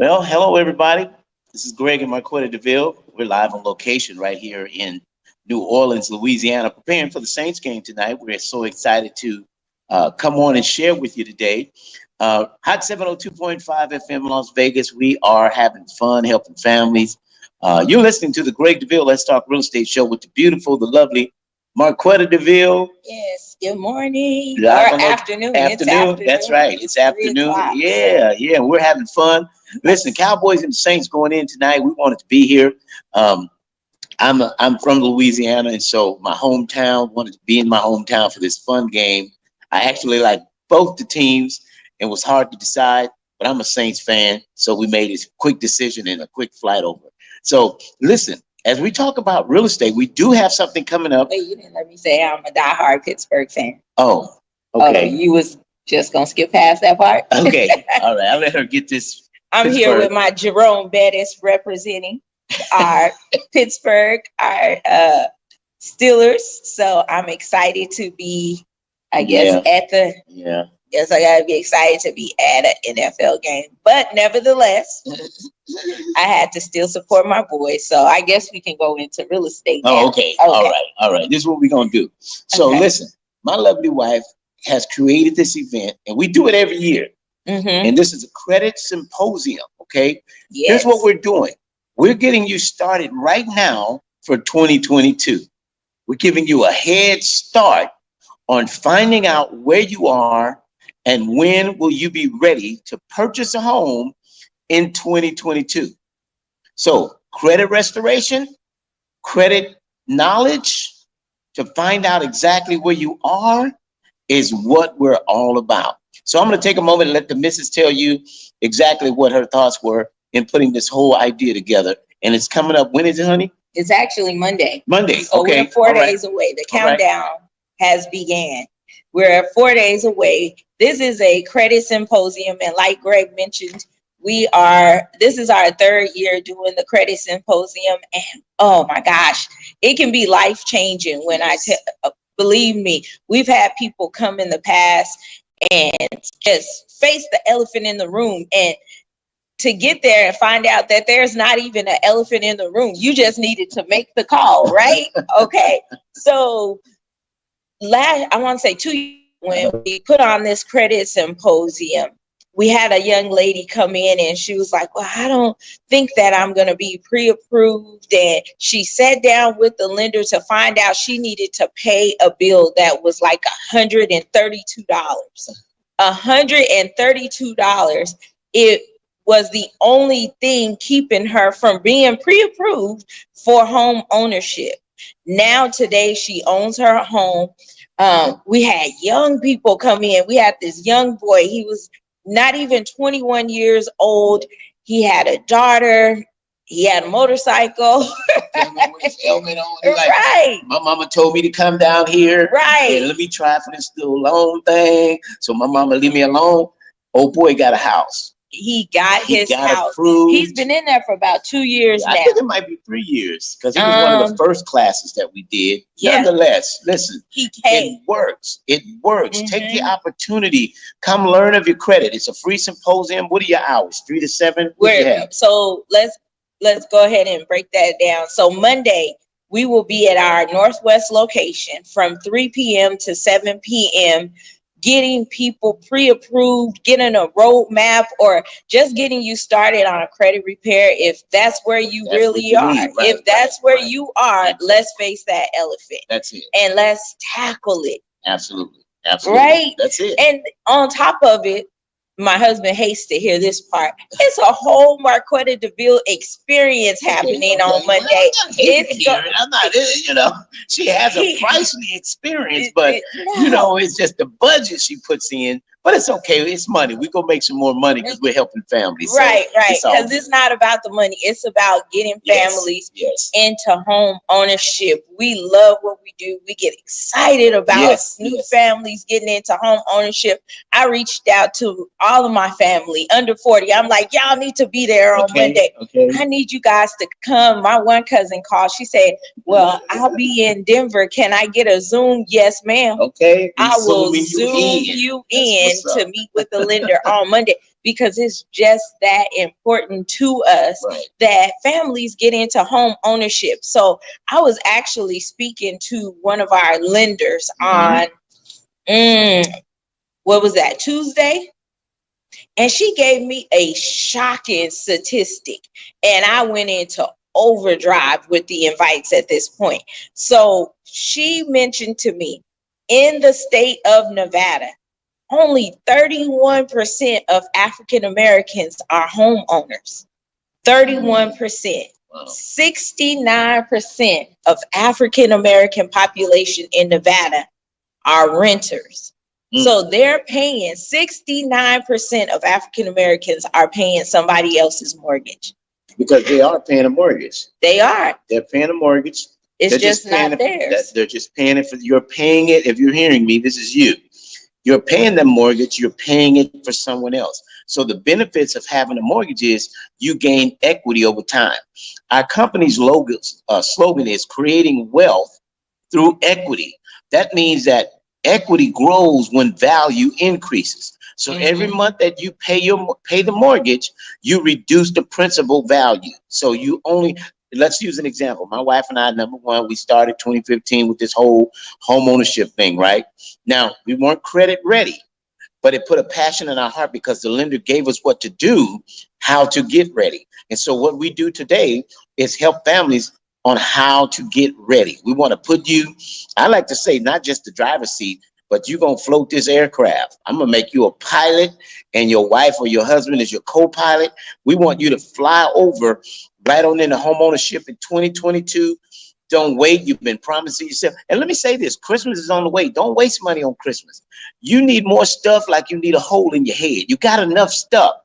Well, hello everybody. This is Greg and MARQUETTA Deville. We're live on location right here in New Orleans, Louisiana, preparing for the Saints game tonight. We're so excited to come on and share with you today. Hot 702.5 FM in Las Vegas. We are having fun, helping families. You're listening to the Greg Deville Let's Talk Real Estate Show with the beautiful, the lovely MARQUETTA Deville. Yes, good morning or afternoon. It's afternoon. That's right. It's afternoon. Yeah. We're having fun. Listen, Cowboys and the Saints going in tonight. We wanted to be here. I'm from Louisiana, and so my hometown, wanted to be in my hometown for this fun game. I actually like both the teams. It was hard to decide, but I'm a Saints fan, so we made a quick decision and a quick flight over. So listen, as we talk about real estate, we do have something coming up. Wait, you didn't let me say I'm a diehard Pittsburgh fan. Oh, okay. You was just gonna skip past that part? Okay, all right. I'll let her get this. I'm Pittsburgh. Here with my Jerome Bettis representing our Pittsburgh, our Steelers. So I'm excited to be, I guess, at the. Yeah. Yes, I gotta be excited to be at an NFL game. But nevertheless, I had to still support my boys. So I guess we can go into real estate now. Oh, okay. All right. This is what we're gonna do. So listen, my lovely wife has created this event, and we do it every year. And this is a credit symposium. Okay. Yes. Here's what we're doing. We're getting you started right now for 2022. We're giving you a head start on finding out where you are and when will you be ready to purchase a home in 2022. So credit restoration, credit knowledge to find out exactly where you are is what we're all about. So I'm going to take a moment and let the missus tell you exactly what her thoughts were in putting this whole idea together. And it's coming up. When is it, honey? It's actually Monday. So we're 4 days away. The countdown has began. We're 4 days away. This is a credit symposium, and like Greg mentioned, this is our third year doing the credit symposium, and oh my gosh, it can be life-changing when believe me, we've had people come in the past and just face the elephant in the room, and to get there and find out that there's not even an elephant in the room, you just needed to make the call, right? Okay, so I want to say 2 years when we put on this credit symposium, we had a young lady come in and she was like, well, I don't think that I'm going to be pre-approved. And she sat down with the lender to find out she needed to pay a bill that was like $132. $132. It was the only thing keeping her from being pre-approved for home ownership. Now today she owns her home. We had young people come in. We had this young boy. He was not even 21 years old. He had a daughter. He had a motorcycle. With his helmet on. Like, my mama told me to come down here. And let me try for this little loan thing. So my mama leave me alone. Old boy got a house. He got his house. Approved. He's been in there for about 2 years now. I think it might be 3 years because it was one of the first classes that we did. Nonetheless, listen, it works. Take the opportunity. Come learn of your credit. It's a free symposium. What are your hours? 3 to 7? So let's go ahead and break that down. So Monday, we will be at our Northwest location from 3 p.m. to 7 p.m. getting people pre-approved, getting a roadmap, or just getting you started on a credit repair. If that's where you really are, if that's where you are, let's face that elephant. That's it. And let's tackle it. Absolutely. Right? That's it. And on top of it, my husband hates to hear this part. It's a whole MARQUETTA Deville experience happening on Monday. I'm not, she has a pricey experience, but it's just the budget she puts in. But it's okay. It's money. We're going to make some more money because we're helping families. Right. Because it's not about the money. It's about getting families into home ownership. We love what we do. We get excited about new families getting into home ownership. I reached out to all of my family under 40. I'm like, y'all need to be there on Monday. I need you guys to come. My one cousin called. She said, well, I'll be in Denver. Can I get a Zoom? Yes, ma'am. Okay. I will Zoom you in. to meet with the lender on Monday, because it's just that important to us that families get into home ownership. So I was actually speaking to one of our lenders on, what was that, Tuesday? And she gave me a shocking statistic, and I went into overdrive with the invites at this point. So she mentioned to me, in the state of Nevada, only 31% of African Americans are homeowners. 31%. Wow. 69% of African American population in Nevada are renters. So they're paying, 69% of African Americans are paying somebody else's mortgage. Because they are paying a mortgage. They are. They're paying a mortgage. It's just not theirs. They're just paying it for, you're paying it. If you're hearing me, this is you. You're paying the mortgage, you're paying it for someone else. So the benefits of having a mortgage is you gain equity over time. Our company's slogan is creating wealth through equity. That means that equity grows when value increases. So every month that you pay the mortgage, you reduce the principal value. So you only, let's use an example. My wife and I, number one, we started 2015 with this whole home ownership thing, right? Now, we weren't credit ready, but it put a passion in our heart because the lender gave us what to do, how to get ready. And so what we do today is help families on how to get ready. We want to put you, I like to say, not just the driver's seat, but you're going to float this aircraft. I'm going to make you a pilot, and your wife or your husband is your co-pilot. We want you to fly over right on into home ownership in 2022. Don't wait. You've been promising yourself. And let me say this, Christmas is on the way. Don't waste money on Christmas. You need more stuff like you need a hole in your head. You got enough stuff.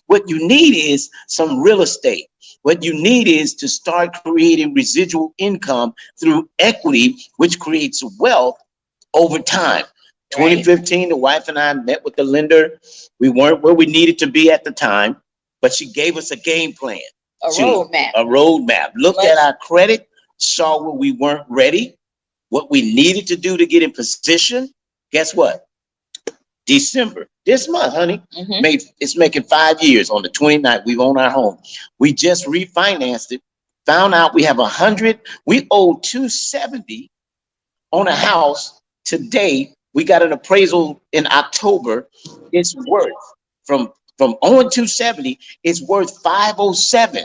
What you need is some real estate. What you need is to start creating residual income through equity, which creates wealth over time. 2015, the wife and I met with the lender. We weren't where we needed to be at the time, but she gave us a game plan. A roadmap. Looked at our credit, saw where we weren't ready, what we needed to do to get in position. Guess what? December, this month, honey, it's making 5 years. On the 29th, we own our home. We just refinanced it, found out we have 100, we owe 270 on a house today. We got an appraisal in October. It's worth from owing 270, it's worth 507.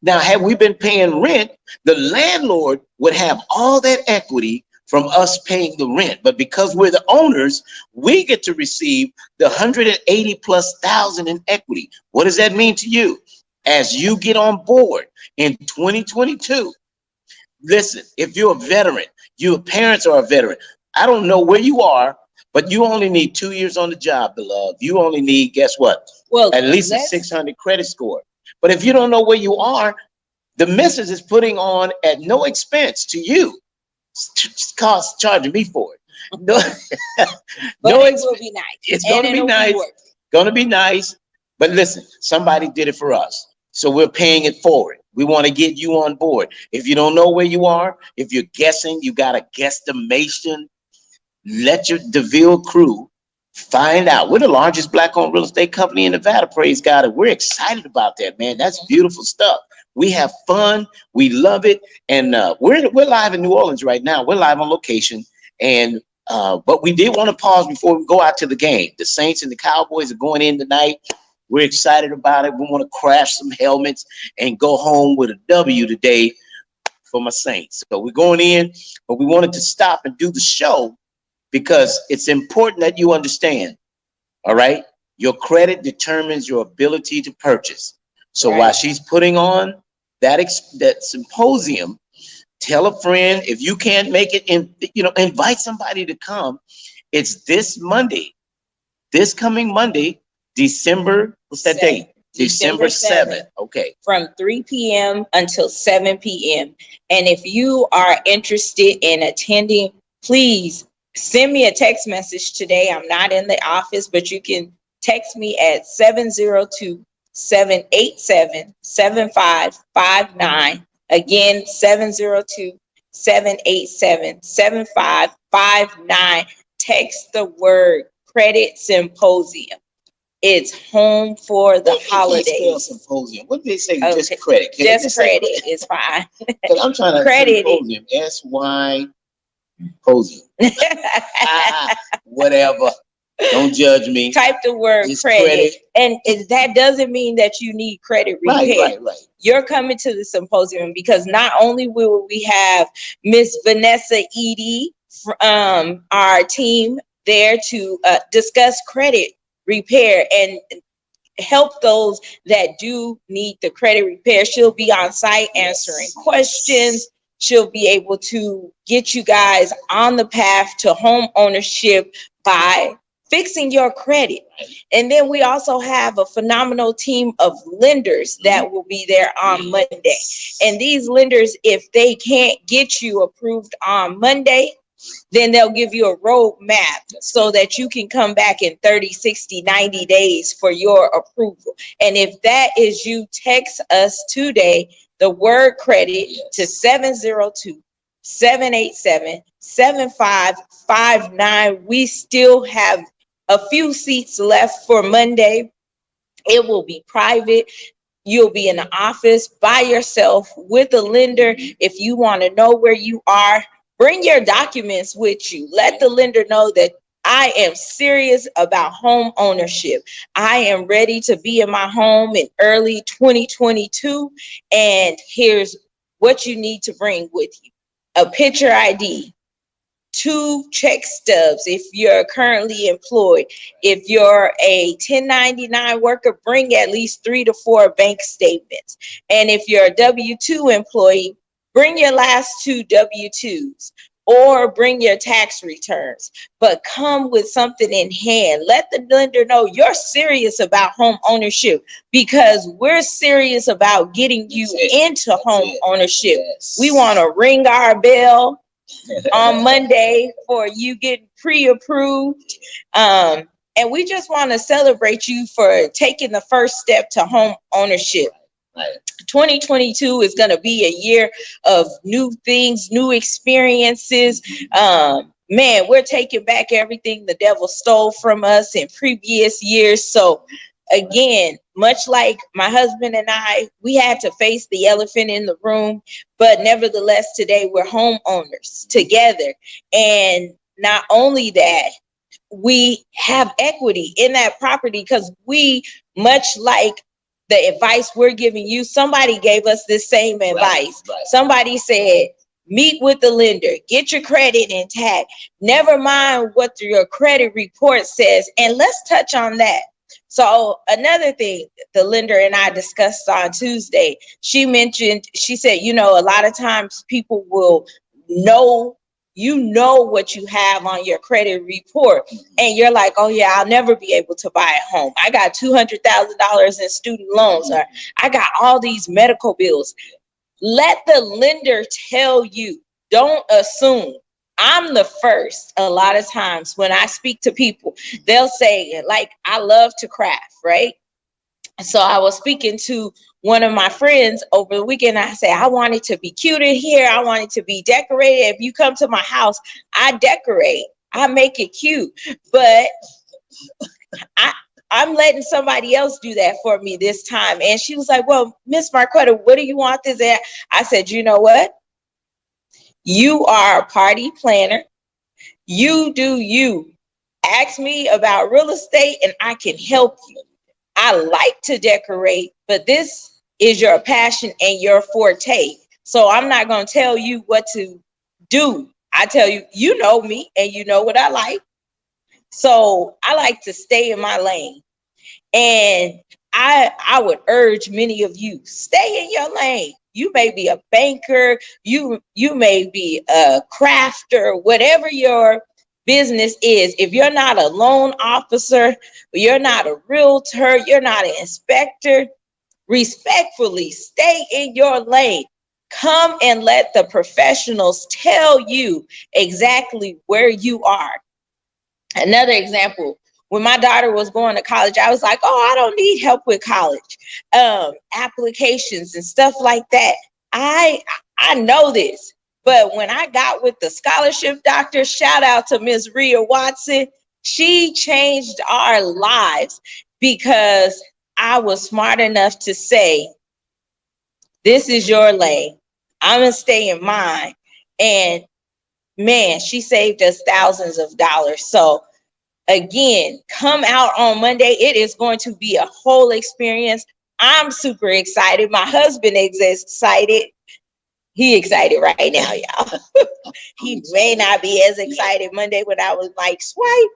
Now, had we been paying rent, the landlord would have all that equity from us paying the rent. But because we're the owners, we get to receive the 180,000+ in equity. What does that mean to you? As you get on board in 2022, listen, if you're a veteran, your parents are a veteran, I don't know where you are, but you only need 2 years on the job, beloved. You only need, guess what? Well, at least a 600 credit score. But if you don't know where you are, the missus is putting on at no expense to you. It's charging me for it. No, but it will be nice. It's going to be nice. Going to be nice. But listen, somebody did it for us, so we're paying it forward. We want to get you on board. If you don't know where you are, if you're guessing, you got a guesstimation, let your Deville crew find out. We're the largest Black-owned real estate company in Nevada, praise God. And we're excited about that, man. That's beautiful stuff. We have fun. We love it. And we're live in New Orleans right now. We're live on location. And but we did want to pause before we go out to the game. The Saints and the Cowboys are going in tonight. We're excited about it. We want to crash some helmets and go home with a W today for my Saints. So we're going in, but we wanted to stop and do the show because it's important that you understand, all right? Your credit determines your ability to purchase. So while she's putting on that symposium, tell a friend. If you can't make it, invite somebody to come. It's this Monday, this coming Monday, December, what's that date? December 7th. Okay. From 3 p.m. until 7 p.m. And if you are interested in attending, please send me a text message today. I'm not in the office, but you can text me at 702-787-7559. Again, 702-787-7559. Text the word Credit Symposium. It's home for the holidays. Symposium. What did they say? Okay. Just credit. Can just credit is fine. I'm trying to credit symposium. SY Posium. Whatever. Don't judge me. Type the word credit. And that doesn't mean that you need credit repair. Right. You're coming to the symposium because not only will we have Miss Vanessa Edie, our team there to discuss credit repair and help those that do need the credit repair. She'll be on site answering questions. She'll be able to get you guys on the path to home ownership by fixing your credit. And then we also have a phenomenal team of lenders that will be there on Monday. And these lenders, if they can't get you approved on Monday, then they'll give you a roadmap so that you can come back in 30, 60, 90 days for your approval. And if that is you, text us today the word credit to 702-787-7559. We still have a few seats left for Monday. It will be private. You'll be in the office by yourself with a lender. If you want to know where you are, bring your documents with you. Let the lender know that I am serious about home ownership. I am ready to be in my home in early 2022. And here's what you need to bring with you: a picture ID, 2 check stubs if you're currently employed. If you're a 1099 worker, bring at least 3 to 4 bank statements. And if you're a W-2 employee, bring your last 2 W-2s or bring your tax returns, but come with something in hand. Let the lender know you're serious about home ownership, because we're serious about getting you into home ownership. We want to ring our bell on Monday for you getting pre-approved. And we just want to celebrate you for taking the first step to home ownership. 2022 is going to be a year of new things, new experiences. Man, we're taking back everything the devil stole from us in previous years. So again, much like my husband and I, we had to face the elephant in the room, but nevertheless, today we're homeowners together. And not only that, we have equity in that property, because we, much like the advice we're giving you, somebody gave us this same advice. Right. Somebody said, meet with the lender, get your credit intact, never mind what your credit report says. And let's touch on that. So another thing the lender and I discussed on Tuesday, she said, a lot of times people will know what you have on your credit report, and you're like, oh yeah, I'll never be able to buy a home. I got $200,000 in student loans, or I got all these medical bills. Let the lender tell you. Don't assume. I'm the first. A lot of times when I speak to people, they'll say, like, I love to craft, right? So I was speaking to one of my friends over the weekend. I said, I want it to be cute in here. I want it to be decorated. If you come to my house, I decorate. I make it cute. But I'm letting somebody else do that for me this time. And she was like, well, Miss Marquetta, what do you want this at? I said, you know what? You are a party planner. You do you. Ask me about real estate and I can help you. I like to decorate, but this is your passion and your forte. So I'm not going to tell you what to do. I tell you, you know me and you know what I like. So I like to stay in my lane. And I would urge many of you, stay in your lane. You may be a banker, you may be a crafter, whatever your business is. If you're not a loan officer, you're not a realtor, you're not an inspector, respectfully stay in your lane. Come and let the professionals tell you exactly where you are. Another example, when my daughter was going to college, I was like, oh, I don't need help with college applications and stuff like that. I know this. But when I got with the scholarship doctor, shout out to Ms. Rhea Watson, She changed our lives because I was smart enough to say, this is your lane. I'm going to stay in mine. And man, she saved us thousands of dollars. So again, come out on Monday. It is going to be a whole experience. I'm super excited. My husband is excited. He excited right now, y'all. He may not be as excited Monday when I was like, swipe,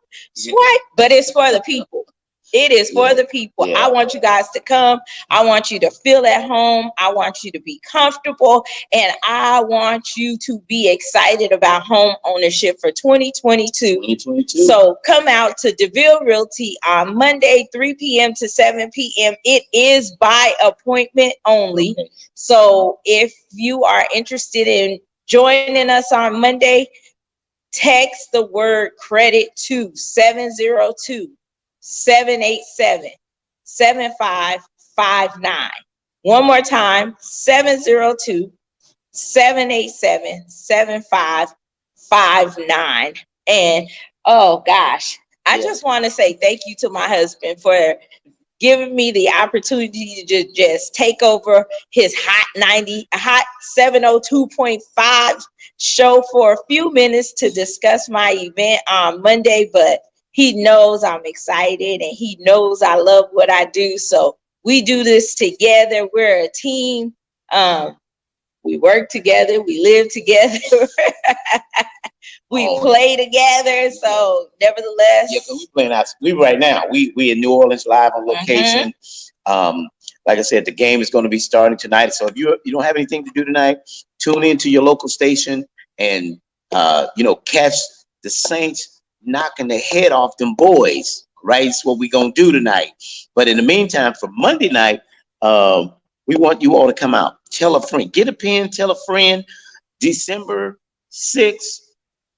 but it's for the people. It is for the people. I want you guys to come. I want you to feel at home. I want you to be comfortable. And I want you to be excited about home ownership for 2022. So come out to Deville Realty on Monday, 3 p.m. to 7 p.m. It is by appointment only. Okay. So if you are interested in joining us on Monday, text the word credit to 702-787-7559. One more time, 702-787-7559. And oh gosh, I just want to say thank you to my husband for giving me the opportunity to just take over his hot 702.5 show for a few minutes to discuss my event on Monday. But he knows I'm excited and he knows I love what I do. So we do this together. We're a team. We work together. We live together. We play together. So nevertheless. Yeah, because we playing out. We right now. We in New Orleans live on location. Like I said, the game is going to be starting tonight. So if you don't have anything to do tonight, tune into your local station and catch the Saints knocking the head off them boys. Right, it's what we gonna do tonight. But in the meantime, for Monday night, we want you all to come out. Tell a friend. Get a pen. Tell a friend. December 6th.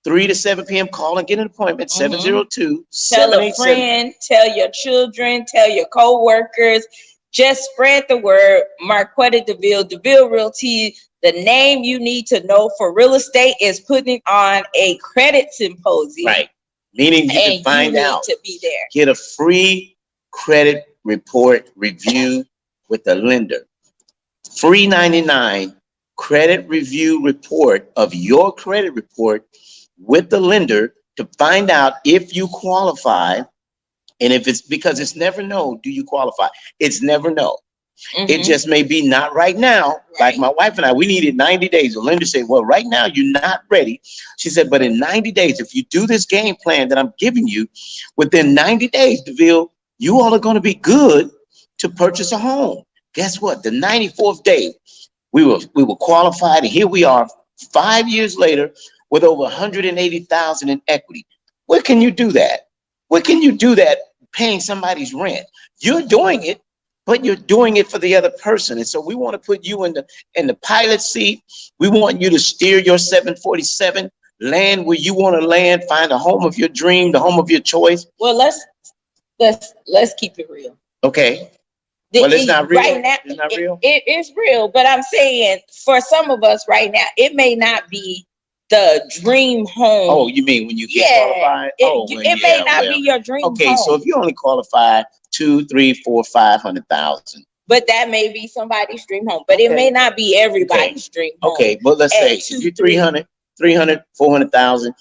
3 to 7 p.m. Call and get an appointment. 702. Tell a friend, tell your children, tell your co-workers. Just spread the word. MARQUETTA Deville, Deville Realty. The name you need to know for real estate is putting on a credit symposium. Right. Meaning you can find out. To be there. Get a free credit report review with the lender. Free 99 credit review report of your credit report with the lender to find out if you qualify. And if it's because it's never no, do you qualify? It's never no. It just may be not right now. Right. Like my wife and I, we needed 90 days. The lender said, well, right now you're not ready. She said, but in 90 days, if you do this game plan that I'm giving you, within 90 days, Deville, you all are going to be good to purchase a home. Guess what? The 94th day, we were qualified, and here we are 5 years later with over 180,000 in equity. Where can you do that? Where can you do that paying somebody's rent? You're doing it, but you're doing it for the other person. And so we want to put you in the pilot seat. We want you to steer your 747, land where you want to land, find a home of your dream, the home of your choice. Well, let's keep it real. Okay. Well, it's not real. Right now, it's not real. It is real, but I'm saying for some of us right now, it may not be the dream home. Oh, you mean when you get qualified? It may not be your dream home. Okay, so if you only qualify 200, 300, 400, 500,000. But that may be somebody's dream home, but it may not be everybody's dream home. Okay, but let's say if you're 300, 400,000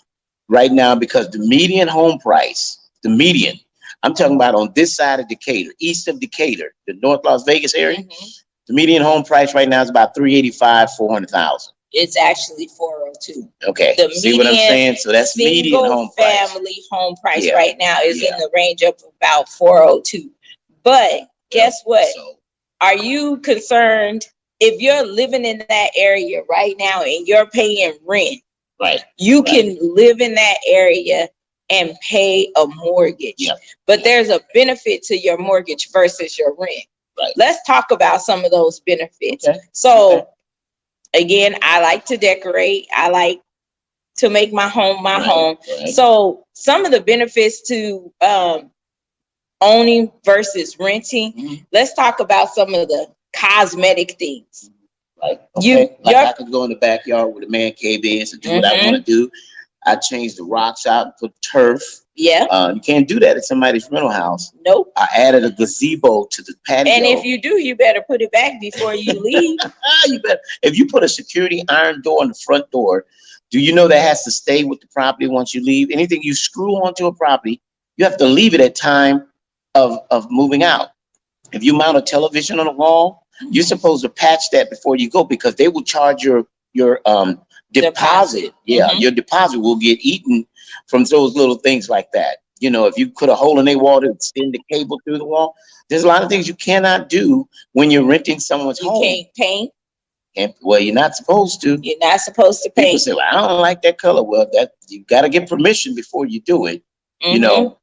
right now, because the median home price, I'm talking about on this side of Decatur, east of Decatur, the North Las Vegas area, the median home price right now is about 385, 400,000. It's actually 402. Okay. See what I'm saying? So that's median home price. Family home price right now is in the range of about 402. But guess what? Are you concerned if you're living in that area right now and you're paying rent? Right. You can live in that area and pay a mortgage. But there's a benefit to your mortgage versus your rent. Right. Let's talk about some of those benefits. Again, I like to decorate. I like to make my home my home. Right. So some of the benefits to owning versus renting, let's talk about some of the cosmetic things. Like, I could go in the backyard where the man cave is and do what I want to do. I change the rocks out and put turf. Yeah. You can't do that at somebody's rental house. Nope. I added a gazebo to the patio. And if you do, you better put it back before you leave. You better. If you put a security iron door on the front door, do you know that has to stay with the property once you leave? Anything you screw onto a property, you have to leave it at time of moving out. If you mount a television on a wall, you're supposed to patch that before you go, because they will charge your deposit. Yeah, your deposit will get eaten from those little things like that. You know, if you put a hole in a wall to extend the cable through the wall, there's a lot of things you cannot do when you're renting someone's home. You can't paint. Well, you're not supposed to. You're not supposed to paint. People say, well, I don't like that color. Well, that you got to get permission before you do it. You know,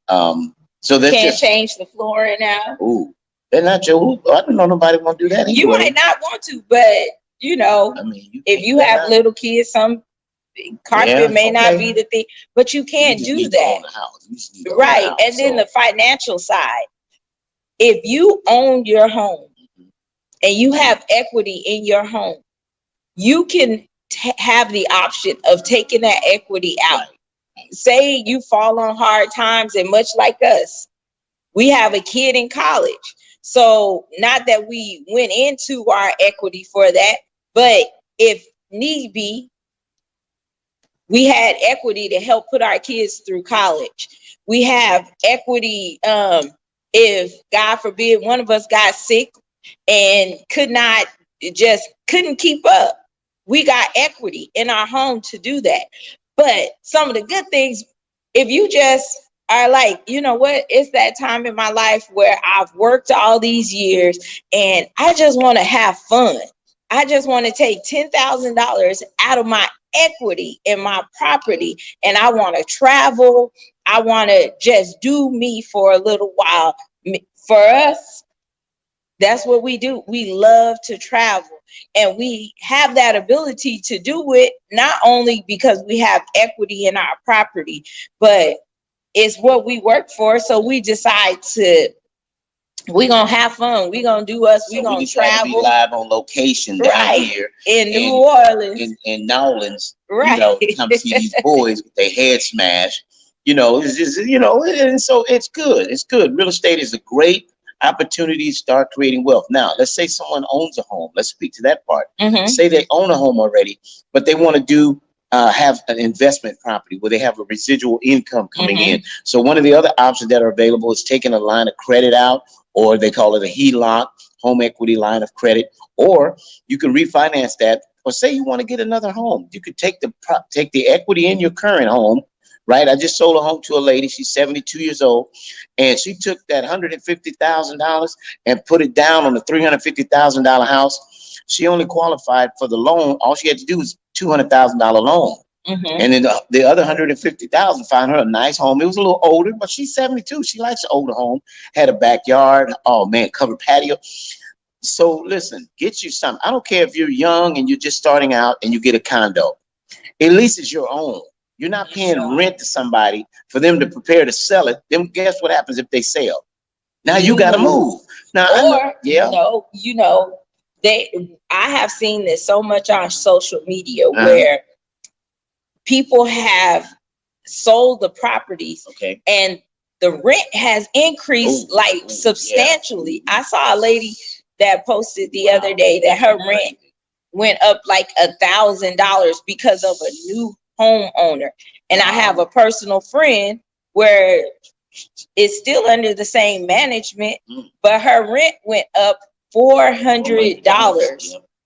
so that's can't change the flooring now. Ooh, they're not your. I don't know nobody want to do that anyway. You might not want to, but you know, I mean, if you have little kids, some carpet may not be the thing, but you can't do that. Right, and then the financial side. If you own your home and you have equity in your home, you can have the option of taking that equity out. Say you fall on hard times, and much like us, we have a kid in college. So not that we went into our equity for that, but if need be, we had equity to help put our kids through college. We have equity if, God forbid, one of us got sick and couldn't keep up. We got equity in our home to do that. But some of the good things, if you just are like, you know what, it's that time in my life where I've worked all these years and I just want to have fun. I just want to take $10,000 out of my equity in my property, and I want to travel. I want to just do me for a little while. For us, that's what we do. We love to travel, and we have that ability to do it not only because we have equity in our property, but it's what we work for. So we decide we're going to have fun. We're going to do us. We're going to travel. To be live on location down here in New Orleans. In New Orleans. Right. You know, come see these boys with their head smashed. You know, it's just, you know, and so it's good. It's good. Real estate is a great opportunity to start creating wealth. Now, let's say someone owns a home. Let's speak to that part. Say they own a home already, but they want to have an investment property where they have a residual income coming in. So one of the other options that are available is taking a line of credit out, or they call it a HELOC, home equity line of credit, or you can refinance that. Or say you want to get another home, you could take the equity in your current home. Right, I just sold a home to a lady. She's 72 years old, and she took that $150,000 and put it down on a $350,000 house. She only qualified for the loan. All she had to do was $200,000 loan. And then the other $150,000 found her a nice home. It was a little older, but she's 72. She likes an older home. Had a backyard. Oh man, covered patio. So listen, get you something. I don't care if you're young and you're just starting out and you get a condo. At least it's your own. You're not paying rent to somebody for them to prepare to sell it. Then guess what happens if they sell? Now you got to move. Now, I have seen this so much on social media where people have sold the properties and the rent has increased substantially. I saw a lady that posted the other day that her rent went up like $1,000 because of a new homeowner. And I have a personal friend where it's still under the same management, but her rent went up $400.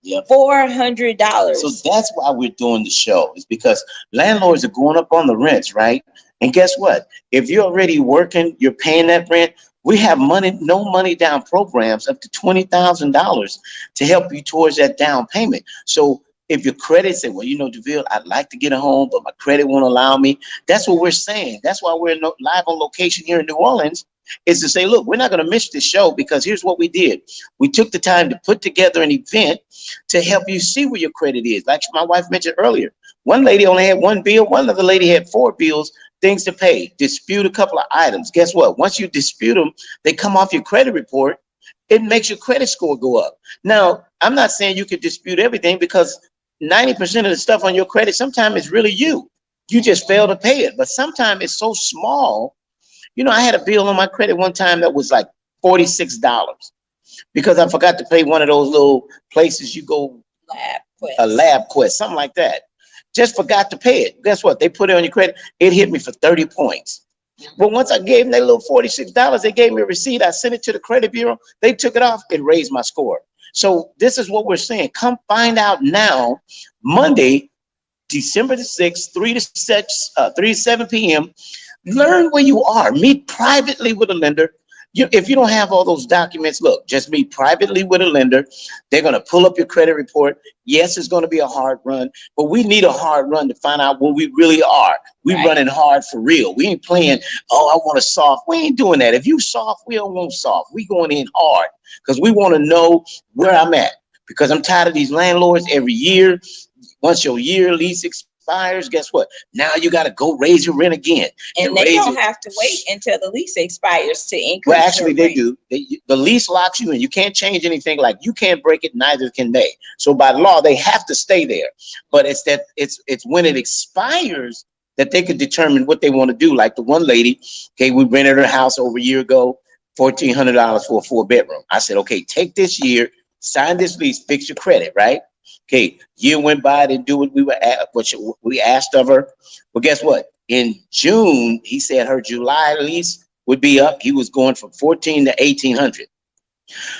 $400. So that's why we're doing the show, is because landlords are going up on the rents, right? And guess what? If you're already working, you're paying that rent. We have no money down programs up to $20,000 to help you towards that down payment. So if your credit say, well, you know, Deville, I'd like to get a home, but my credit won't allow me. That's what we're saying. That's why we're live on location here in New Orleans, is to say, look, we're not going to miss this show, because here's what we did. We took the time to put together an event to help you see where your credit is. Like my wife mentioned earlier, one lady only had one bill. One other lady had 4 bills, things to pay, dispute a couple of items. Guess what? Once you dispute them, they come off your credit report. It makes your credit score go up. Now, I'm not saying you could dispute everything, because 90% of the stuff on your credit sometimes is really you. You just fail to pay it. But sometimes it's so small You know, I had a bill on my credit one time that was like $46 because I forgot to pay one of those little places you go, a lab quest, something like that. Just forgot to pay it. Guess what? They put it on your credit. It hit me for 30 points. But once I gave them that little $46, they gave me a receipt. I sent it to the credit bureau. They took it off. It raised my score. So this is what we're saying. Come find out now, Monday, December the 6th, 3 to 7 p.m. Learn where you are. Meet privately with a lender. If you don't have all those documents, look, just meet privately with a lender. They're going to pull up your credit report. Yes, it's going to be a hard run, but we need a hard run to find out where we really are. We running hard for real. We ain't playing, oh, I want a soft. We ain't doing that. If you soft, we don't want soft. We going in hard because we want to know where I'm at, because I'm tired of these landlords every year. Once your year lease expires, guess what? Now you got to go raise your rent again. And they don't have to wait until the lease expires to increase. Well, actually, they do. The lease locks you in. You can't change anything. Like, you can't break it, neither can they. So by law, they have to stay there. But it's when it expires that they could determine what they want to do. Like the one lady, okay, we rented her house over a year ago, $1,400 for a 4-bedroom. I said, okay, take this year, sign this lease, fix your credit, right? Okay, year went by, didn't do what we asked of her. But guess what? In June, he said her July lease would be up. He was going from 14 to 1,800.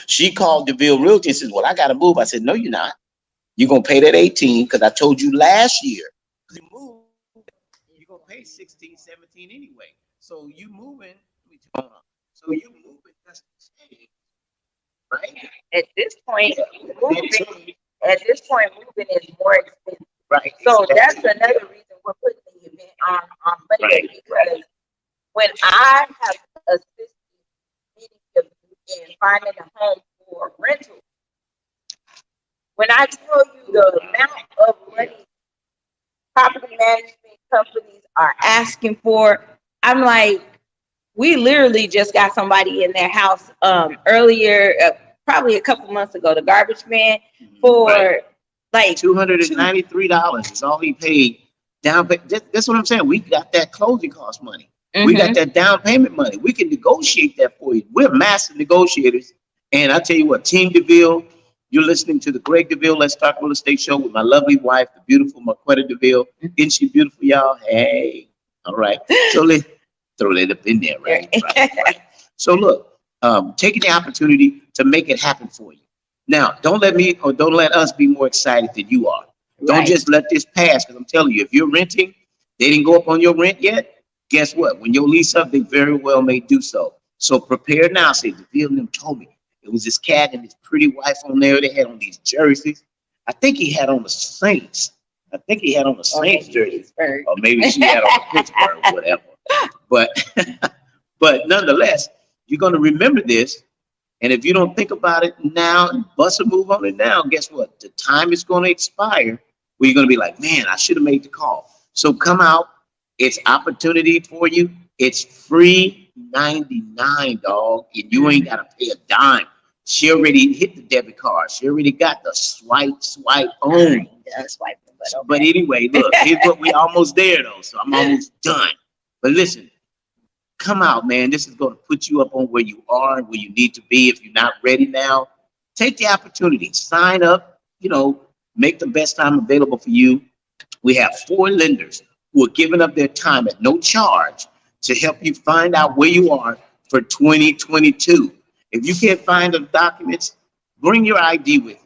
She called Deville Realty and says, well, I got to move. I said, no, you're not. You're going to pay that 18 because I told you last year. You move, you're going to pay 16, 17 anyway. So you moving. So you moving, that's the same, right? At this point, moving is more expensive. Right. So that's another reason we're putting the event on Monday, because when I have assisted many of you in finding a home for rental, when I tell you the amount of money property management companies are asking for, I'm like, we literally just got somebody in their house earlier, probably a couple months ago, the garbage man, for like $293 is all he paid down. That's what I'm saying. We got that closing cost money. We got that down payment money. We can negotiate that for you. We're massive negotiators. And I tell you what, Team Deville, you're listening to the Greg Deville Let's Talk Real Estate Show with my lovely wife, the beautiful MARQUETTA Deville. Isn't she beautiful, y'all? Hey. All right. So let's throw that up in there, right? Right. So look, taking the opportunity to make it happen for you. Now, don't let us be more excited than you are. Don't just let this pass, because I'm telling you, if you're renting, they didn't go up on your rent yet. Guess what? When your lease up, they very well may do so. So prepare now. Say, Deville and them told me it was this cat and his pretty wife on there. They had on these jerseys. I think he had on the Saints. Jersey, or maybe she had on Pittsburgh or whatever. But nonetheless, you're going to remember this. And if you don't think about it now and bust a move on it now, guess what? The time is going to expire where you're going to be like, man, I should have made the call. So come out. It's opportunity for you. It's free 99, dog. And you ain't got to pay a dime. She already hit the debit card. She already got the swipe on. But anyway, look, here's what we almost there, though. So I'm almost done. But listen. Come out, man. This is going to put you up on where you are and where you need to be. If you're not ready now, take the opportunity. Sign up, make the best time available for you. We have 4 lenders who are giving up their time at no charge to help you find out where you are for 2022. If you can't find the documents, bring your ID with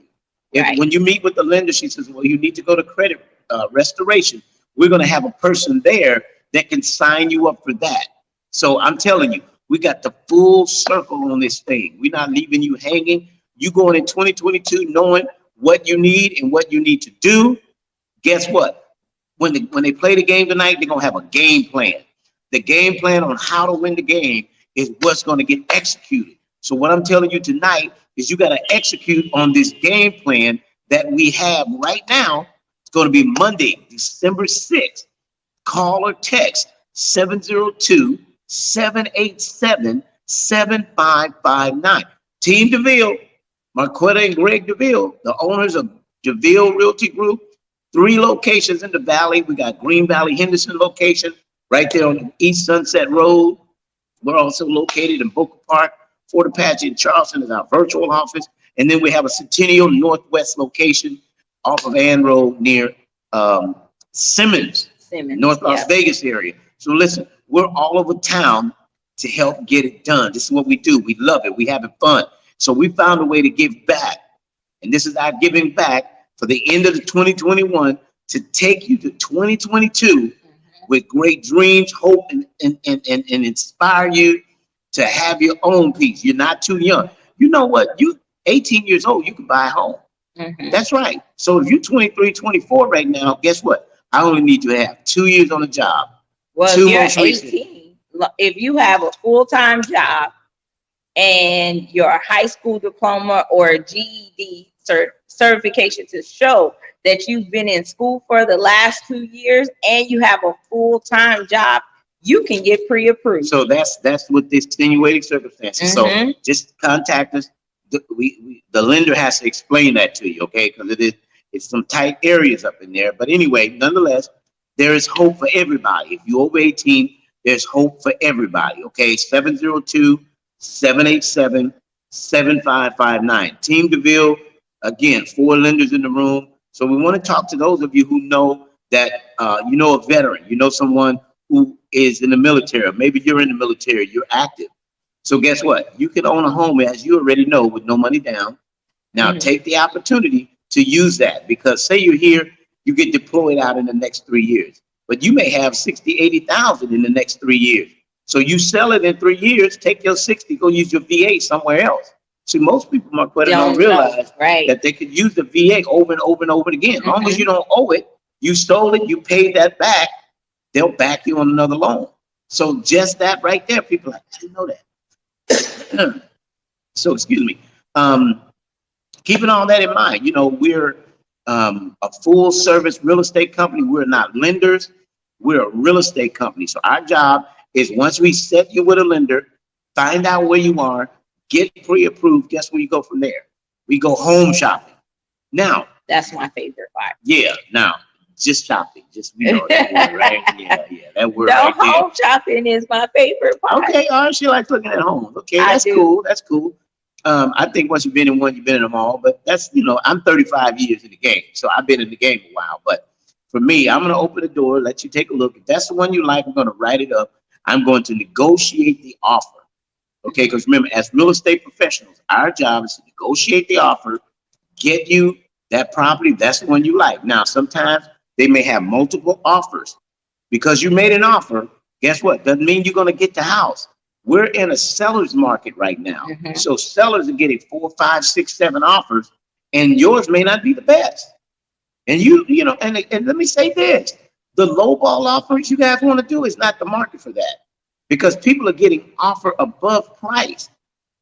you. When you meet with the lender, she says, well, you need to go to credit restoration. We're going to have a person there that can sign you up for that. So I'm telling you, we got the full circle on this thing. We're not leaving you hanging. You going in 2022 knowing what you need and what you need to do. Guess what? When they play the game tonight, they're going to have a game plan. The game plan on how to win the game is what's going to get executed. So what I'm telling you tonight is you got to execute on this game plan that we have right now. It's going to be Monday, December 6th. Call or text 702-787-7559. Team Deville, MARQUETTA and Greg Deville, the owners of Deville Realty Group, 3 locations in the Valley. We got Green Valley Henderson location right there on East Sunset Road. We're also located in Boca Park. Fort Apache in Charleston is our virtual office. And then we have a Centennial Northwest location off of Ann Road near Simmons, North Las Vegas area. So listen, we're all over town to help get it done. This is what we do. We love it. We having fun. So we found a way to give back. And this is our giving back for the end of the 2021 to take you to 2022 with great dreams, hope, and inspire you to have your own piece. You're not too young. You know what? You 18 years old, you can buy a home. That's right. So if you're 23, 24 right now, guess what? I only need you to have 2 years on the job. Well, if you're 18, if you have a full-time job and your high school diploma or GED certification to show that you've been in school for the last 2 years and you have a full-time job, you can get pre-approved. So that's what the extenuating circumstances. So just contact us. The lender has to explain that to you, okay? Because it's some tight areas up in there. But anyway, nonetheless, there is hope for everybody. If you're over 18, there's hope for everybody, okay? 702-787-7559. Team Deville, again, 4 lenders in the room. So we want to talk to those of you who know that, you know, a veteran, you know, someone who is in the military. Maybe you're in the military, you're active. So guess what? You can own a home, as you already know, with no money down. Now take the opportunity to use that, because say you're here, you get deployed out in the next 3 years, but you may have 60, 80,000 in the next 3 years. So you sell it in 3 years, take your 60, go use your VA somewhere else. See, most people, MARQUETTA, don't realize that they could use the VA over and over and over again. As long as you don't owe it, you stole it, you paid that back, they'll back you on another loan. So just that right there, people are like, I didn't know that. So excuse me. Keeping all that in mind, you know, we're a full service real estate company. We're not lenders, we're a real estate company. So our job is, once we set you with a lender, find out where you are, get pre-approved, guess where you go from there? We go home shopping. Now, that's my favorite part. Yeah, now, just shopping, just, you know, that word, right? Yeah, that word. No, right, home shopping is my favorite part. Okay, all right, she likes looking at homes. Okay, that's cool, that's cool. I think once you've been in one, you've been in them all, but that's, you know, I'm 35 years in the game, so I've been in the game a while. But for me, I'm going to open the door, let you take a look. If that's the one you like, I'm going to write it up. I'm going to negotiate the offer. Okay, because remember, as real estate professionals, our job is to negotiate the offer, get you that property, that's the one you like. Now, sometimes they may have multiple offers. Because you made an offer, guess what? Doesn't mean you're going to get the house. We're in a seller's market right now. So sellers are getting 4, 5, 6, 7 offers, and yours may not be the best. And you know, and let me say this, the lowball offers you guys want to do is not the market for that, because people are getting offer above price,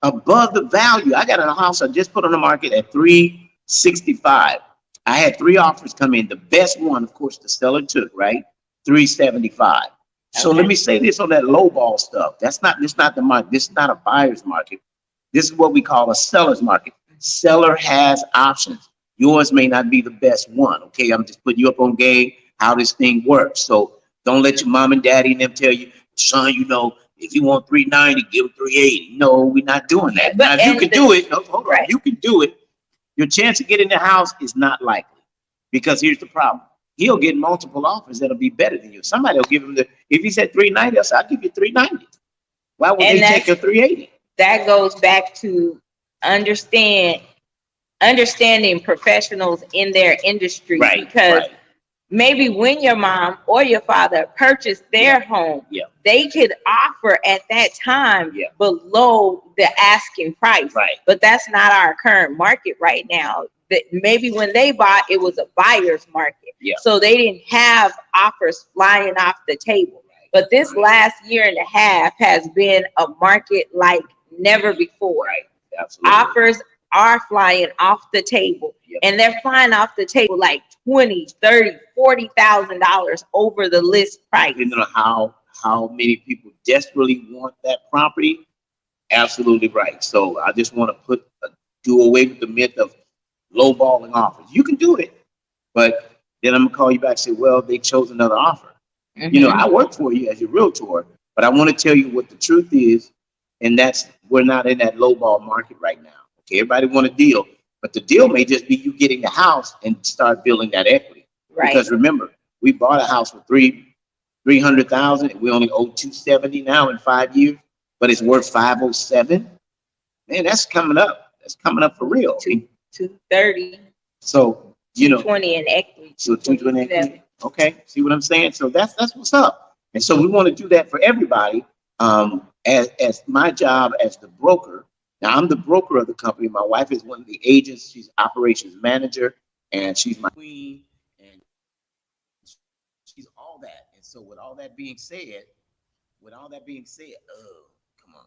above the value. I got a house I just put on the market at $365. I had 3 offers come in. The best one, of course, the seller took, right? $375. So let me say this on that lowball stuff. This not the market. This is not a buyer's market. This is what we call a seller's market. Seller has options. Yours may not be the best one. Okay, I'm just putting you up on game how this thing works. So don't let your mom and daddy and them tell you, son, you know, if you want 390, give them 380. No, we're not doing that. Now, if you can do it, no, hold on, you can do it. Your chance of getting the house is not likely, because here's the problem. He'll get multiple offers that'll be better than you. Somebody will give him if he said 390, I'll say, I'll give you 390. Why would they take a 380? That goes back to understanding professionals in their industry, because maybe when your mom or your father purchased their home, they could offer at that time below the asking price. But that's not our current market right now. That maybe when they bought, it was a buyer's market. So they didn't have offers flying off the table. But this last year and a half has been a market like never before. Offers are flying off the table, and they're flying off the table like $20,000, $30,000, $40,000 over the list price. You know how many people desperately want that property? Absolutely right. So I just want to do away with the myth of lowballing offers. You can do it, but then I'm gonna call you back and say, well, they chose another offer. You know, I work for you as your realtor, But I want to tell you what the truth is, and that's we're not in that lowball market right now. Okay, everybody want a deal, but the deal may just be you getting the house and start building that equity. Right. Because remember, we bought a house for 300,000, and we only owe 270 now in 5 years, but it's worth 507. Man, that's coming up. That's coming up for real. 230. So 220 in equity. So 220 in equity. Okay, see what I'm saying? So that's what's up. And so we want to do that for everybody. As my job as the broker. Now I'm the broker of the company. My wife is one of the agents. She's operations manager, and she's my queen, and she's all that. And so with all that being said, oh, come on.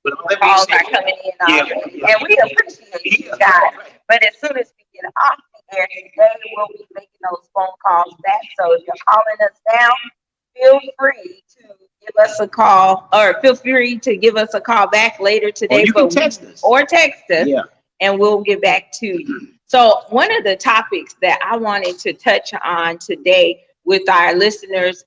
But all that calls being are said, coming in already, and we appreciate you guys. But as soon as we get off the air today, we'll be making those phone calls back. So if you're calling us now, feel free to give us a call, or feel free to give us a call back later today. Or you can text us. Or text us, yeah, and we'll get back to you. So one of the topics that I wanted to touch on today with our listeners,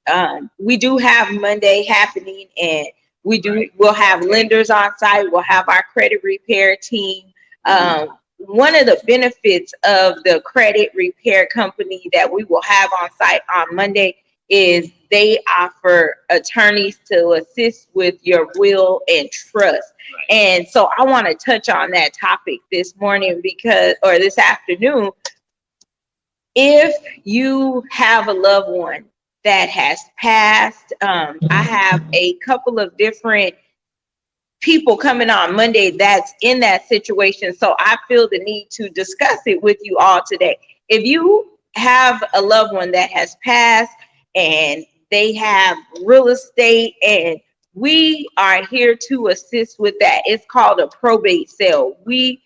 we do have Monday happening, and we'll have lenders on site. We'll have our credit repair team. One of the benefits of the credit repair company that we will have on site on Monday is they offer attorneys to assist with your will and trust. And so I want to touch on that topic this morning or this afternoon. If you have a loved one that has passed, I have a couple of different people coming on Monday that's in that situation. So I feel the need to discuss it with you all today. If you have a loved one that has passed and they have real estate, and we are here to assist with that. It's called a probate sale. We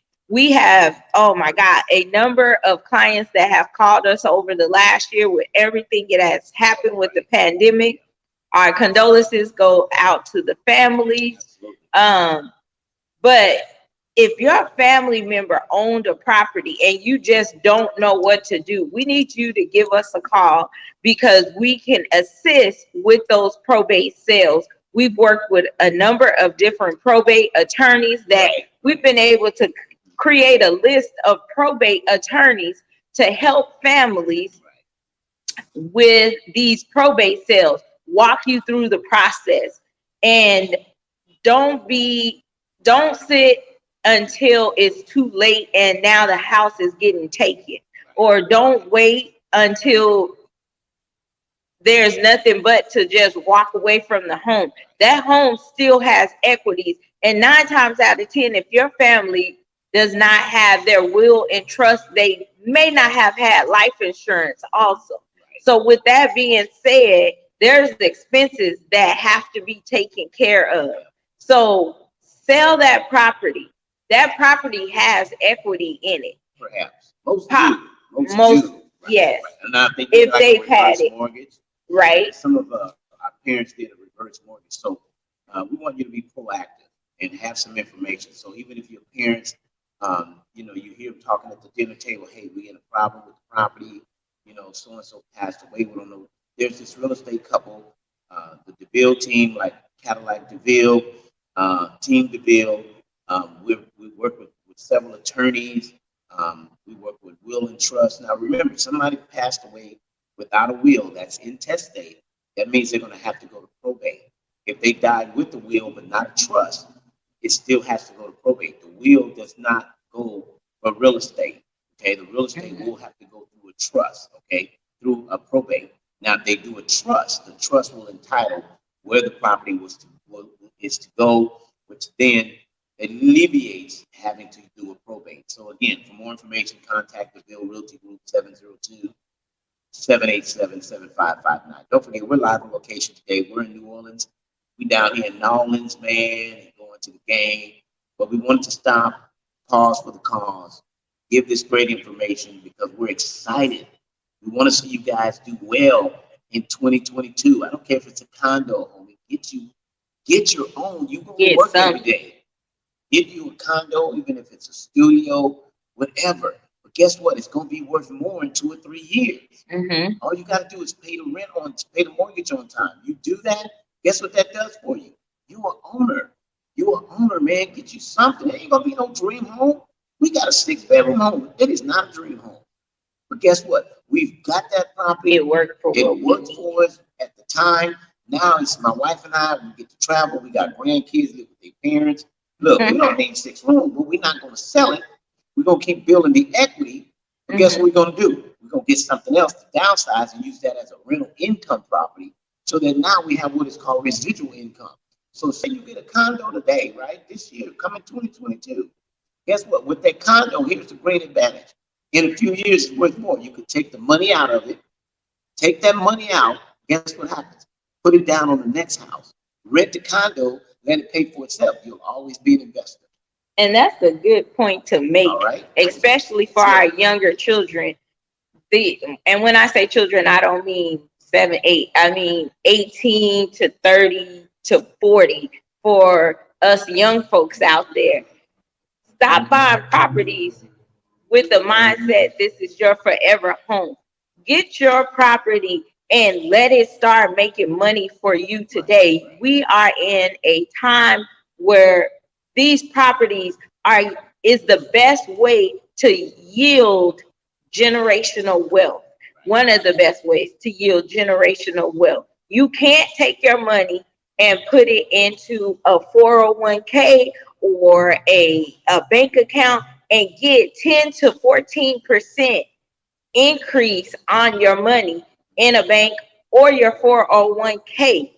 have, oh my God, a number of clients that have called us over the last year with everything that has happened with the pandemic. Our condolences go out to the families. But if your family member owned a property and you just don't know what to do, we need you to give us a call, because we can assist with those probate sales. We've worked with a number of different probate attorneys that we've been able to create a list of probate attorneys to help families with these probate sales, walk you through the process. And don't sit until it's too late and now the house is getting taken, or don't wait until there's nothing but to just walk away from the home. That home still has equities, and 9 times out of 10, if your family does not have their will and trust, they may not have had life insurance also. So with that being said, there's expenses that have to be taken care of. So sell that property. That property has equity in it. Perhaps. Most do. Yes. Right. And I think if they've had it. Mortgage. Right. Some of our parents did a reverse mortgage. So we want you to be proactive and have some information. So even if your parents, you hear them talking at the dinner table, hey, we had a problem with the property, so-and-so passed away, we don't know. There's this real estate couple, the Deville team, like Cadillac Deville, Team Deville. We work with several attorneys. We work with will and trust. Now, remember, somebody passed away without a will that's intestate. That means they're going to have to go to probate. If they died with the will but not a trust, it still has to go to probate. The will does not go for real estate. Okay, the real estate will have to go through a trust. Okay, through a probate. Now, if they do a trust, the trust will entitle where the property is to go, which then alleviates having to do a probate. So again, for more information, contact the Deville Realty Group 702-787-7559. Don't forget, we're live on location today. We're in New Orleans. We down here in New Orleans, man, and going to the game. But we wanted to stop, pause for the cause, give this great information because we're excited. We want to see you guys do well in 2022. I don't care if it's a condo, homie. Get your own. You go to work every day. Get you a condo, even if it's a studio, whatever. But guess what? It's going to be worth more in 2 or 3 years. All you got to do is pay the mortgage on time. You do that, guess what that does for you? You're an owner. You're an owner, man. Get you something. It ain't going to be no dream home. We got a 6-bedroom home. It is not a dream home. But guess what? We've got that property. It worked for us at the time. Now it's my wife and I. We get to travel. We got grandkids, live with their parents. Look, we don't need 6 rooms, but we're not going to sell it. We're going to keep building the equity. But guess what we're going to do? We're going to get something else to downsize and use that as a rental income property. So that now we have what is called residual income. So say you get a condo today, right? This year, coming 2022. Guess what? With that condo, here's the great advantage. In a few years, it's worth more. You could take the money out of it, take that money out. Guess what happens? Put it down on the next house. Rent the condo, let it pay for itself. You'll always be an investor. And that's a good point to make, especially for our younger children. And when I say children, I don't mean 7, 8. I mean 18 to 30 to 40 for us young folks out there. Stop buying properties with the mindset this is your forever home. Get your property and let it start making money for you today. We are in a time where these properties is the best way to yield generational wealth. One of the best ways to yield generational wealth. You can't take your money and put it into a 401k or a bank account and get 10 to 14% increase on your money in a bank or your 401k.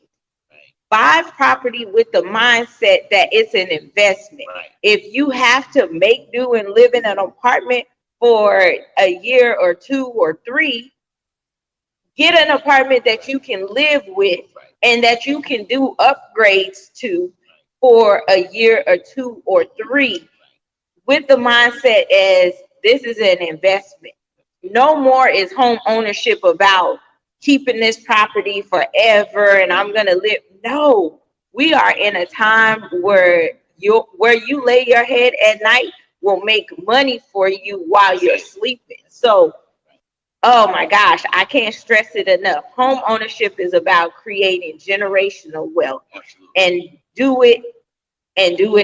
Buy property with the mindset that it's an investment. If you have to make do and live in an apartment for a year or 2 or 3, get an apartment that you can live with and that you can do upgrades to for a year or 2 or 3 with the mindset as this is an investment. No more is home ownership about keeping this property forever and I'm going to live. No, we are in a time where you lay your head at night will make money for you while you're sleeping. So, oh my gosh, I can't stress it enough. Home ownership is about creating generational wealth. And do it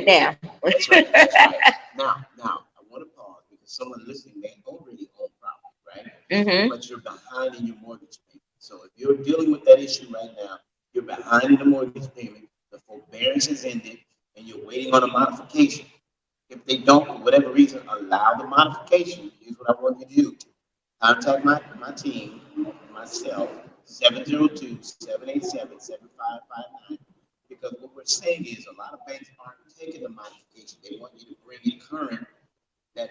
now. That's right. That's right. Now, I want to pause because someone listening may already own property, right? But you're behind in your mortgage payment. So if you're dealing with that issue right now, you're behind in the mortgage payment, the forbearance is ended, and you're waiting on a modification. If they don't, for whatever reason, allow the modification, here's what I want you to do. Contact my team, myself, 702-787-7559. Because what we're saying is a lot of banks aren't taking the modification. They want you to bring it current, that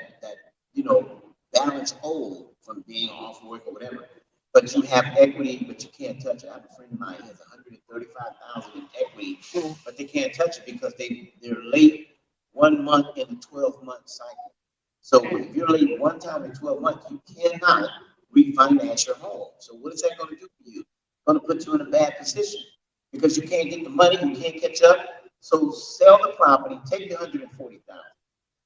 balance old from being off work or whatever. But you have equity, but you can't touch it. I have a friend of mine who has $135,000 in equity, but they can't touch it because they're late 1 month in a 12-month cycle. So if you're late one time in 12 months, you cannot refinance your home. So what is that going to do for you? It's going to put you in a bad position because you can't get the money, you can't catch up. So sell the property, take the $140,000.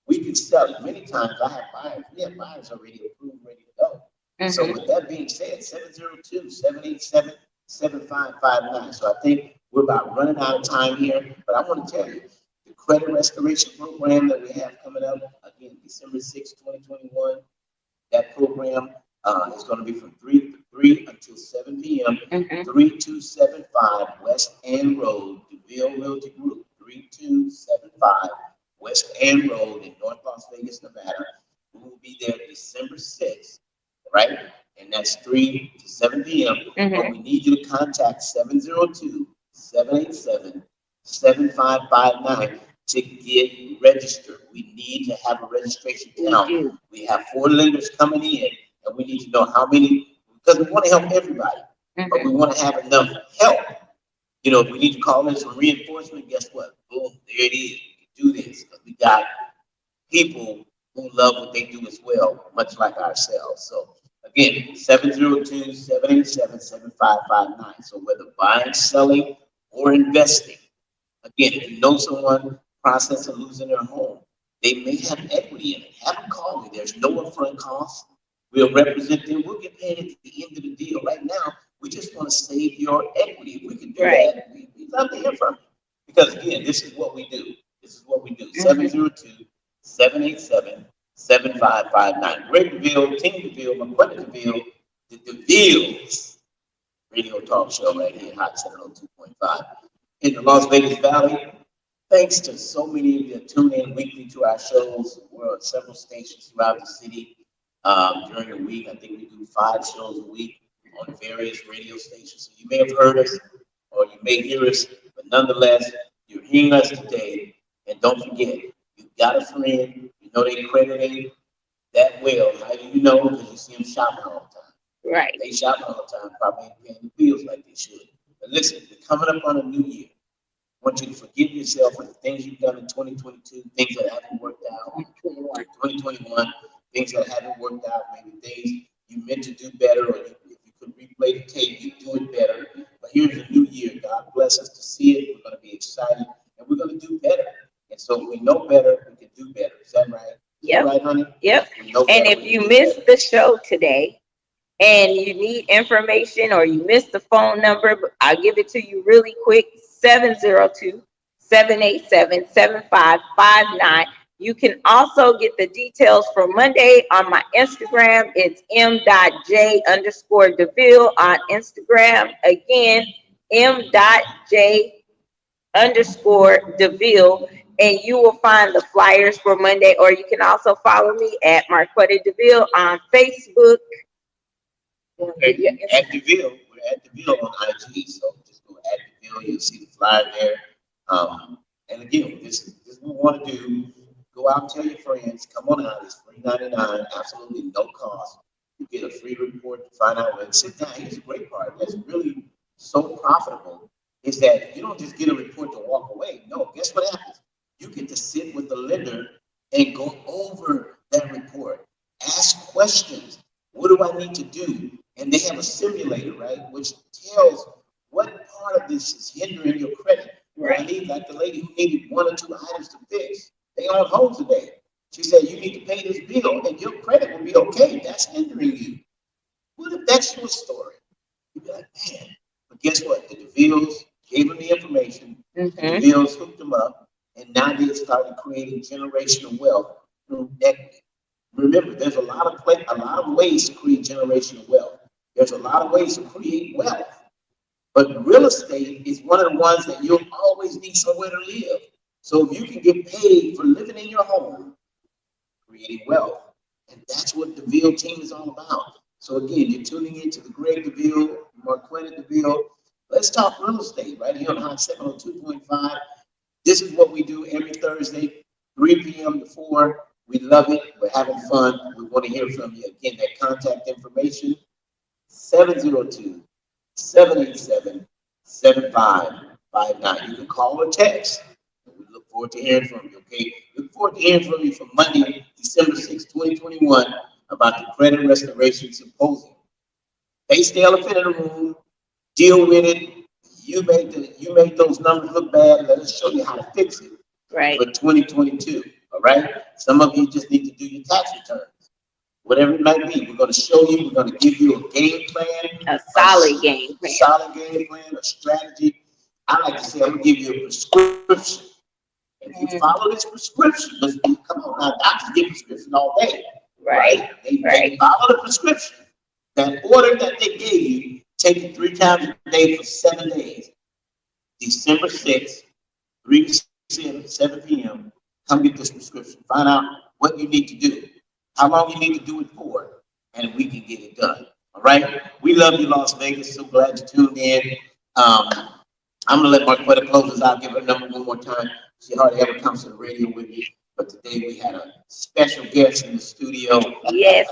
We can sell it. Many times I have buyers. We have buyers already approved, ready to go. So with that being said, 702-787-7559. So I think we're about running out of time here, but I want to tell you, the credit restoration program that we have coming up, again, December 6, 2021, that program is going to be from 3 until 7 p.m., 3275 West End Road, Deville Realty Group, 3275 West End Road in North Las Vegas, Nevada. We will be there December 6th. Right? And that's 3 to 7 p.m. But we need you to contact 702-787-7559 to get registered. We need to have a registration count. We have 4 lenders coming in, and we need to know how many, because we want to help everybody, but we want to have enough help. If we need to call in some reinforcement, guess what? Boom, there it is. We can do this because we got people who love what they do as well, much like ourselves. So again, 702-787-7559. So whether buying, selling, or investing, again, if you know someone process of losing their home, They may have equity in it. Have them call me. There's no upfront cost. We'll represent them. We'll get paid at the end of the deal. Right now, we just want to save your equity. If we can do that, we'd love to hear from you. Because again, this is what we do. This is what we do. 702-787-7559. Greg Deville, Team Deville, MARQUETTA Deville, the Deville's radio talk show right here, Hot 702.5 in the Las Vegas Valley. Thanks to so many of you that tune in weekly to our shows. We're on several stations throughout the city during the week. I think we do 5 shows a week on various radio stations. So you may have heard us or you may hear us, but nonetheless, you're hearing us today. And don't forget, you've got a friend, you know they credit ain't that well. How do you know? Because you see them shopping all the time. Right. They shopping all the time, probably ain't paying the bills like they should. But listen, we're coming up on a new year. I want you to forgive yourself for the things you've done in 2022, things that haven't worked out, 2021, things that haven't worked out, maybe things you meant to do better, or if you could replay the tape, you'd do it better. But here's a new year. God bless us to see it. We're going to be excited, and we're going to do better. And so if we know better, we can do better. Is that right? Yep. Right, honey? Yep. And if you missed the show today and you need information or you missed the phone number, I'll give it to you really quick. 702-787-7559. You can also get the details for Monday on my Instagram. It's m.j_Deville on Instagram. Again, m.j_Deville. And you will find the flyers for Monday, or you can also follow me at MARQUETTA Deville on Facebook. At Deville, we're at Deville on IG, so just go at Deville, you'll see the flyer there. And again, this is what we want to do. Go out and tell your friends, come on out, it's $3.99, absolutely no cost. You get a free report to find out when. Sit down, here's the great part that's really so profitable, is that you don't just get a report to walk away. No, guess what happens? You get to sit with the lender and go over that report, ask questions. What do I need to do? And they have a simulator, right, which tells what part of this is hindering your credit. Right. I need, like the lady who needed 1 or 2 items to fix. They on hold today. She said, you need to pay this bill and your credit will be okay. That's hindering you. What if that's your story? You'd be like, man. But guess what? The Devilles gave them the information. The Devilles hooked them up. And now they started creating generational wealth through equity. Remember, there's a lot of ways to create generational wealth. There's a lot of ways to create wealth. But real estate is one of the ones that you'll always need somewhere to live. So if you can get paid for living in your home, creating wealth, and that's what the Deville team is all about. So again, you're tuning into the Greg Deville, MARQUETTA Deville. Let's talk real estate right here on Hot 702.5. This is what we do every Thursday, 3 p.m. to 4. We love it. We're having fun. We want to hear from you. Again, that contact information, 702-787-7559. You can call or text. We look forward to hearing from you, okay? Look forward to hearing from you for Monday, December 6, 2021, about the Credit Restoration Symposium. Face the elephant in the room, deal with it. You made those numbers look bad. Let us show you how to fix it for 2022, all right? Some of you just need to do your tax returns. Whatever it might be, we're going to show you, we're going to give you a game plan. A solid game plan. Solid game plan, a strategy. I like to say I'm going to give you a prescription. If you follow this prescription, come on now, doctors give prescription all day. Right. They follow the prescription. That order that they gave you, take it 3 times a day for 7 days. December 6th, 3 to 7 p.m. Come get this prescription. Find out what you need to do, how long you need to do it for, and we can get it done. All right? We love you, Las Vegas. So glad you tuned in. I'm going to let MARQUETTA close us out. Give her number one more time. She hardly ever comes to the radio with me. But today we had a special guest in the studio. Yes.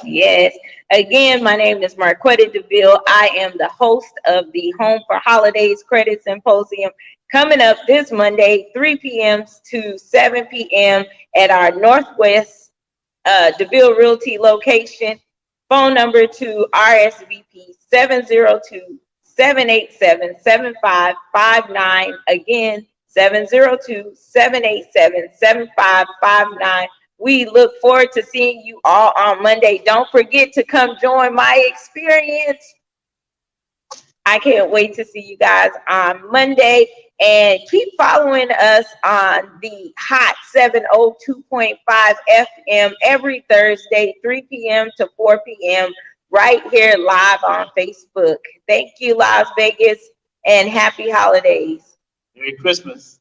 Again, my name is MARQUETTA Deville. I am the host of the Home for Holidays Credit Symposium, coming up this Monday, 3 p.m. to 7 p.m. at our Northwest Deville Realty location. Phone number to RSVP 702-787-7559. Again, 702-787-7559. We look forward to seeing you all on Monday. Don't forget to come join my experience. I can't wait to see you guys on Monday. And keep following us on the Hot 702.5 FM every Thursday, 3 p.m. to 4 p.m. right here live on Facebook. Thank you, Las Vegas, and happy holidays. Merry Christmas.